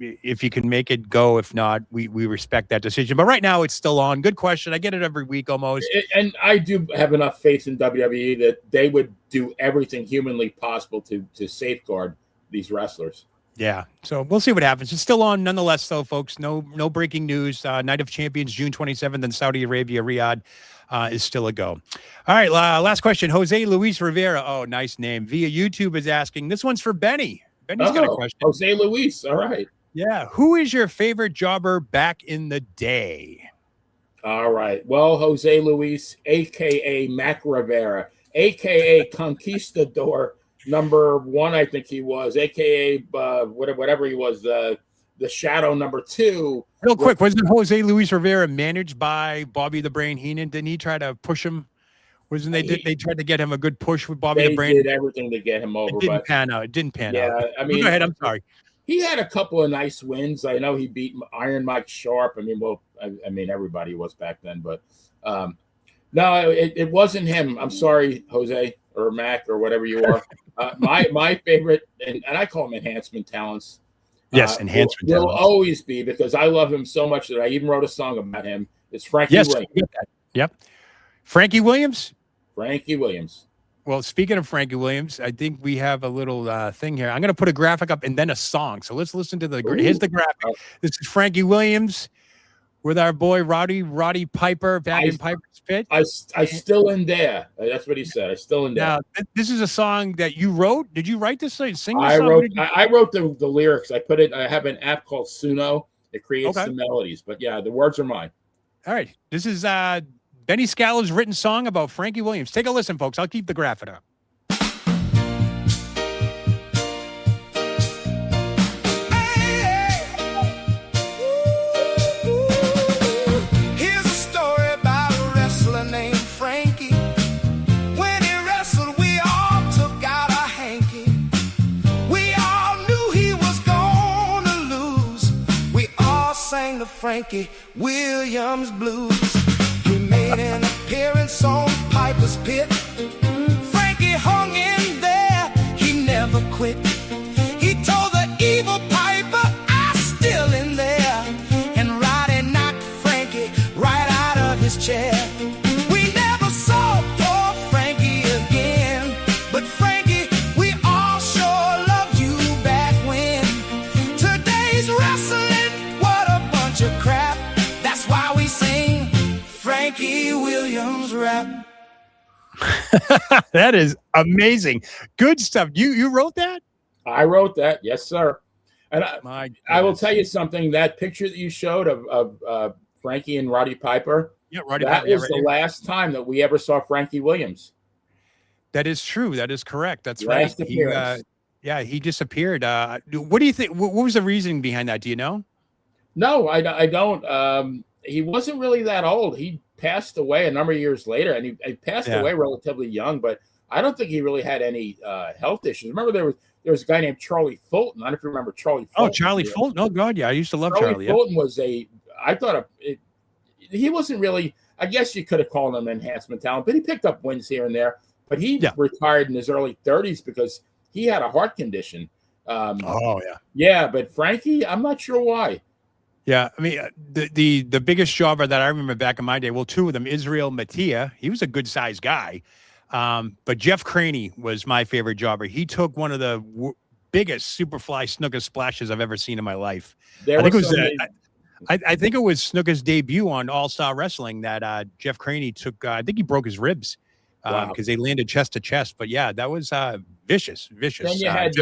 if you can make it, go. If not, we respect that decision. But right now it's still on. Good question. I get it every week almost. And I do have enough faith in WWE that they would do everything humanly possible to safeguard these wrestlers. Yeah. So we'll see what happens. It's still on nonetheless, though, folks. No breaking news. Night of Champions, June 27th in Saudi Arabia, Riyadh. is still a go. All right, last question. Jose Luis Rivera. Oh, nice name. Via YouTube is asking. This one's for Benny. Benny's got a question. Jose Luis. All right. Yeah. Who is your favorite jobber back in the day? All right. Well, Jose Luis, a.k.a. Mac Rivera, a.k.a. Conquistador #1, I think he was, a.k.a. Whatever he was, the Shadow #2. Real quick, wasn't Jose Luis Rivera managed by Bobby the Brain Heenan? Didn't he try to push him? Wasn't they tried to get him a good push with Bobby the Brain? They did everything to get him over. It didn't pan out. It didn't pan out. Yeah, I mean, go ahead. I'm sorry. He had a couple of nice wins. I know he beat Iron Mike Sharp. I mean, well, I mean, everybody was back then, but no, it wasn't him. I'm sorry, Jose or Mac or whatever you are. My favorite, and I call him enhancement talents. Yes, enhancement will talents. always be, because I love him so much that I even wrote a song about him. It's Frankie Williams. Yep. Frankie Williams? Frankie Williams. Well, speaking of Frankie Williams, I think we have a little thing here. I'm going to put a graphic up and then a song. So let's listen to here's the graphic. This is Frankie Williams with our boy Roddy Piper back in Piper's Pit. I still in there. That's what he said. I still in there. Now, this is a song that you wrote. Did you write this? Sing this song? I wrote the lyrics. I have an app called Suno. It creates the melodies. But yeah, the words are mine. All right. This is Benny Scala's written song about Frankie Williams. Take a listen, folks. I'll keep the graphic up. Here's a story about a wrestler named Frankie. When he wrestled, we all took out our hanky. We all knew he was gonna lose. We all sang the Frankie Williams blues. He made an appearance on Piper's Pit. Frankie hung in there, he never quit. He told the evil Piper, I'm still in there. And Roddy knocked Frankie right out of his chair. We never saw poor Frankie again. But Frankie, we all sure loved you back when. Today's wrestling, what a bunch of crap. That's why we sing Frankie Williams rap. That is amazing. Good stuff. You wrote that? I wrote that. Yes, sir. And I will tell you something. That picture that you showed of Frankie and Roddy Piper, that was the last time that we ever saw Frankie Williams. That is true. That is correct. That's Last right. appearance. He disappeared. What do you think? What was the reasoning behind that? Do you know? No, I don't. He wasn't really that old. He passed away a number of years later, and he passed away relatively young, but I don't think he really had any health issues. Remember, there was a guy named Charlie Fulton. I don't know if you remember Charlie Fulton. Oh, Charlie Fulton. Oh, God, yeah. I used to love Charlie. Fulton was he wasn't really, I guess you could have called him an enhancement talent, but he picked up wins here and there. But he retired in his early 30s because he had a heart condition. Yeah, but Frankie, I'm not sure why. Yeah, I mean, the biggest jobber that I remember back in my day, well, two of them, Israel Mattia, he was a good-sized guy. But Jeff Craney was my favorite jobber. He took one of the biggest Superfly snooker splashes I've ever seen in my life. I think it was Snooker's debut on All-Star Wrestling that Jeff Craney took. I think he broke his ribs because they landed chest to chest. But yeah, that was vicious. Then you had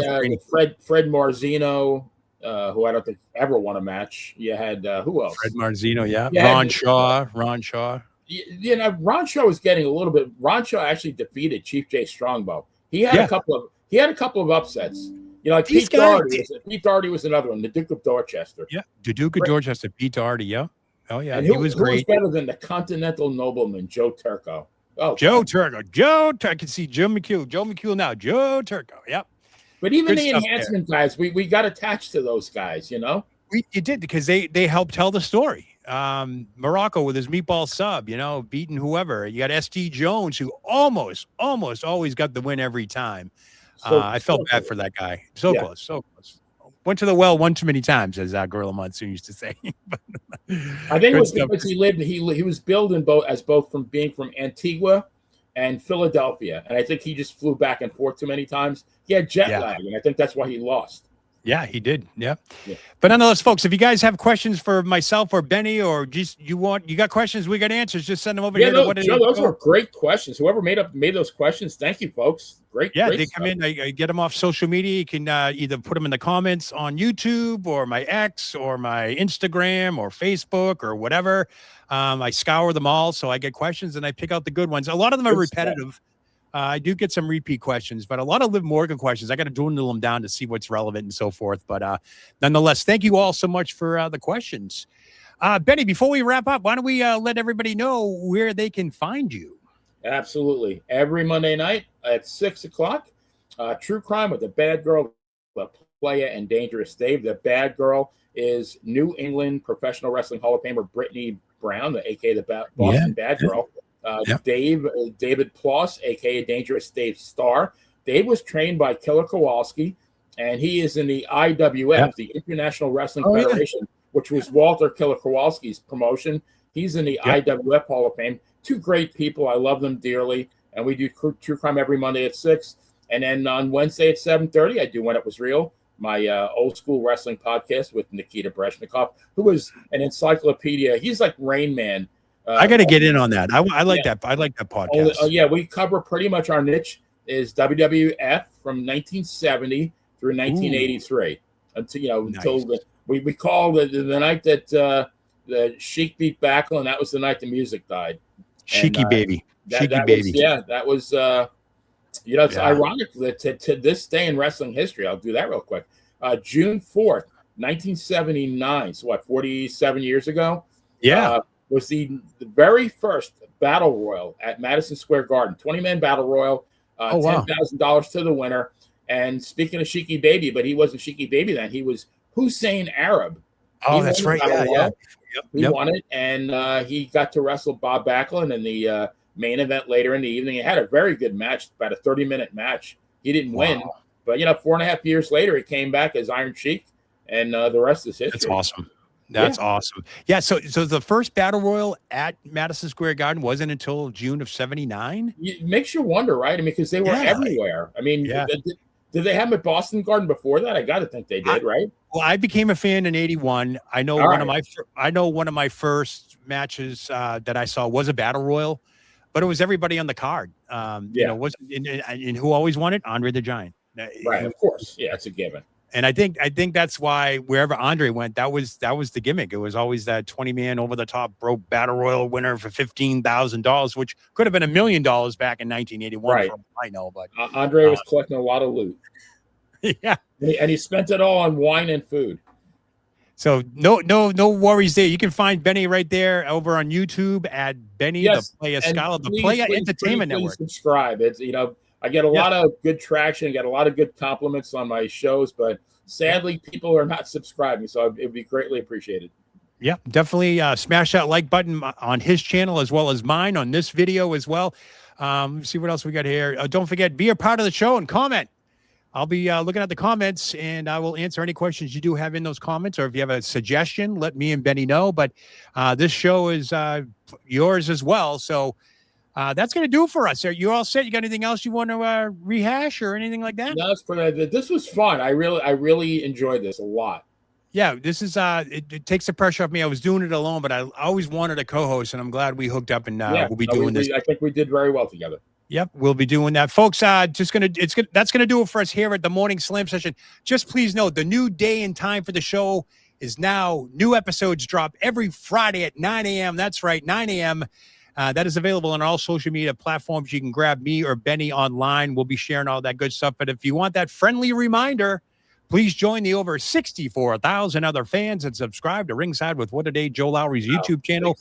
Fred Marzino, who I don't think ever won a match. You had who else? Fred Marzino, Ron Shaw. You know, Ron Shaw was getting a little bit. Ron Shaw actually defeated Chief J Strongbow. He had a couple of upsets. You know, like Pete Doherty was another one, the Duke of Dorchester. Yeah, the Duke of Dorchester, Pete Doherty. Yeah. Oh yeah, and he was great. Who was better than the Continental Nobleman, Joe Turco? Oh, Joe Turco. I can see Joe McHugh now. Joe Turco. Yep. But even the enhancement guys, we got attached to those guys, you know? You did, because they helped tell the story. Morocco with his meatball sub, you know, beating whoever. You got S.D. Jones, who almost always got the win every time. I felt bad for that guy. So close. Went to the well one too many times, as Gorilla Monsoon used to say. I think it was because he was billed from being from Antigua and Philadelphia, and I think he just flew back and forth too many times. He had jet lag, and I think that's why he lost. Yeah, he did. Yeah. Yeah. But nonetheless, folks, if you guys have questions for myself or Benny, or just you got questions, we got answers, just send them over here to what Joe, those were great questions. Whoever made those questions, thank you, folks. Great. Yeah, great they stuff. come in. I get them off social media. You can either put them in the comments on YouTube or my X or my Instagram or Facebook or whatever. I scour them all, so I get questions and I pick out the good ones. A lot of them are repetitive. I do get some repeat questions, but a lot of Liv Morgan questions, I got to dwindle them down to see what's relevant and so forth. But nonetheless, thank you all so much for the questions. Benny, before we wrap up, why don't we let everybody know where they can find you? Absolutely. Every Monday night at 6 o'clock, True Crime with the Bad Girl, the Playa, and Dangerous Dave. The Bad Girl is New England Professional Wrestling Hall of Famer Brittany Brown, aka the Boston Bad Girl. David Ploss, aka Dangerous Dave Starr. Dave was trained by Killer Kowalski, and he is in the IWF, the International Wrestling Federation, which was Walter Killer Kowalski's promotion. He's in the IWF Hall of Fame. Two great people. I love them dearly. And we do True Crime every Monday at 6. And then on Wednesday at 7:30, I do When It Was Real, my old school wrestling podcast with Nikita Breshnikov, who was an encyclopedia. He's like Rain Man. I got to get in on that. I like that. I like that podcast. We cover pretty much our niche is WWF from 1970 through 1983 until we call the night that the Sheik beat Backlund, and that was the night the music died. Sheiky baby. That was it's ironic that to this day in wrestling history, I'll do that real quick. June 4th, 1979. So 47 years ago? Yeah. Was the very first battle royal at Madison Square Garden, 20-man battle royal, $10,000 to the winner. And speaking of Sheiky Baby, but he wasn't Sheiky Baby then. He was Hussein Arab. That's right. He won it, and he got to wrestle Bob Backlund in the main event later in the evening. He had a very good match, about a 30-minute match. He didn't win, but 4.5 years later, he came back as Iron Sheik, and the rest is history. That's awesome. That's awesome. Yeah. So the first battle royal at Madison Square Garden wasn't until June of '79. It makes you wonder, right? I mean, because they were everywhere. I mean, did they have them at Boston Garden before that? I got to think they did, right? Well, I became a fan in '81. I know one of my first matches that I saw was a battle royal, but it was everybody on the card. And who always won it? Andre the Giant. Right, of course. Yeah, it's a given. And I think that's why wherever Andre went, that was the gimmick. It was always that 20-man over the top broke battle royal winner for $15,000, which could have been $1 million back in 1981. Right. I know, but Andre was collecting a lot of loot. Yeah, and he spent it all on wine and food. So no worries there. You can find Benny right there over on YouTube at Benny the Playa Scholar, the Playa Entertainment Network. Subscribe. It's I get a lot of good traction, get a lot of good compliments on my shows, but sadly, people are not subscribing, so it would be greatly appreciated. Yeah, definitely smash that like button on his channel as well as mine on this video as well. Let's see what else we got here. Don't forget, be a part of the show and comment. I'll be looking at the comments, and I will answer any questions you do have in those comments, or if you have a suggestion, let me and Benny know. But this show is yours as well, so that's going to do it for us. Are you all set? You got anything else you want to rehash or anything like that? No, this was fun. I really enjoyed this a lot. Yeah, this is it takes the pressure off me. I was doing it alone, but I always wanted a co-host, and I'm glad we hooked up and we'll be doing this. I think we did very well together. Yep, we'll be doing that, folks. That's gonna do it for us here at the Morning Slam Session. Just please note the new day and time for the show is now. New episodes drop every Friday at 9 a.m. That's right, 9 a.m. That is available on all social media platforms. You can grab me or Benny online. We'll be sharing all that good stuff. But if you want that friendly reminder, please join the over 64,000 other fans and subscribe to Ringside with WhattaDay, Joe Lowry's YouTube channel.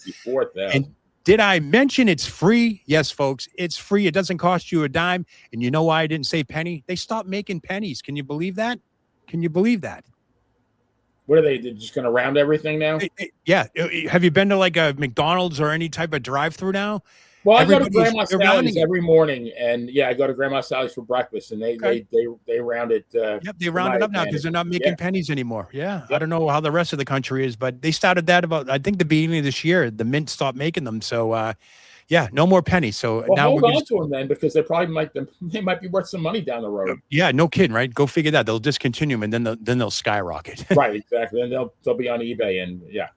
And did I mention it's free? Yes, folks, it's free. It doesn't cost you a dime. And you know why I didn't say penny? They stopped making pennies. Can you believe that? Can you believe that? What are they? They're just going to round everything now? Yeah. Have you been to like a McDonald's or any type of drive-through now? Well, I go to Grandma Sally's every morning, and I go to Grandma Sally's for breakfast, and they round it. Yep, they round it up now because they're not making pennies anymore. Yeah, I don't know how the rest of the country is, but they started that about, I think, the beginning of this year. The Mint stopped making them, so Yeah, no more pennies. So Well, now hold we're on just, to them then, because they might be worth some money down the road. yeah, no kidding, right? Go figure that. They'll discontinue them, and then they'll skyrocket. Right, exactly. And they'll be on eBay, and yeah.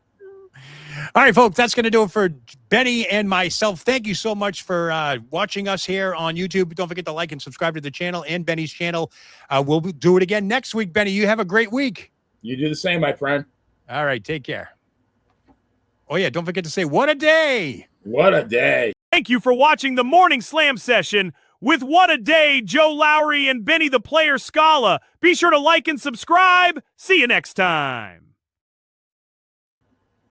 All right, folks, that's going to do it for Benny and myself. Thank you so much for watching us here on YouTube. Don't forget to like and subscribe to the channel and Benny's channel. We'll do it again next week. Benny, you have a great week. You do the same, my friend. All right, take care. Oh, yeah, don't forget to say, what a day. What a day. Thank you for watching the Morning Slam session with WhattaDay, Joe Lowry, and Benny the Player Scala. Be sure to like and subscribe. See you next time.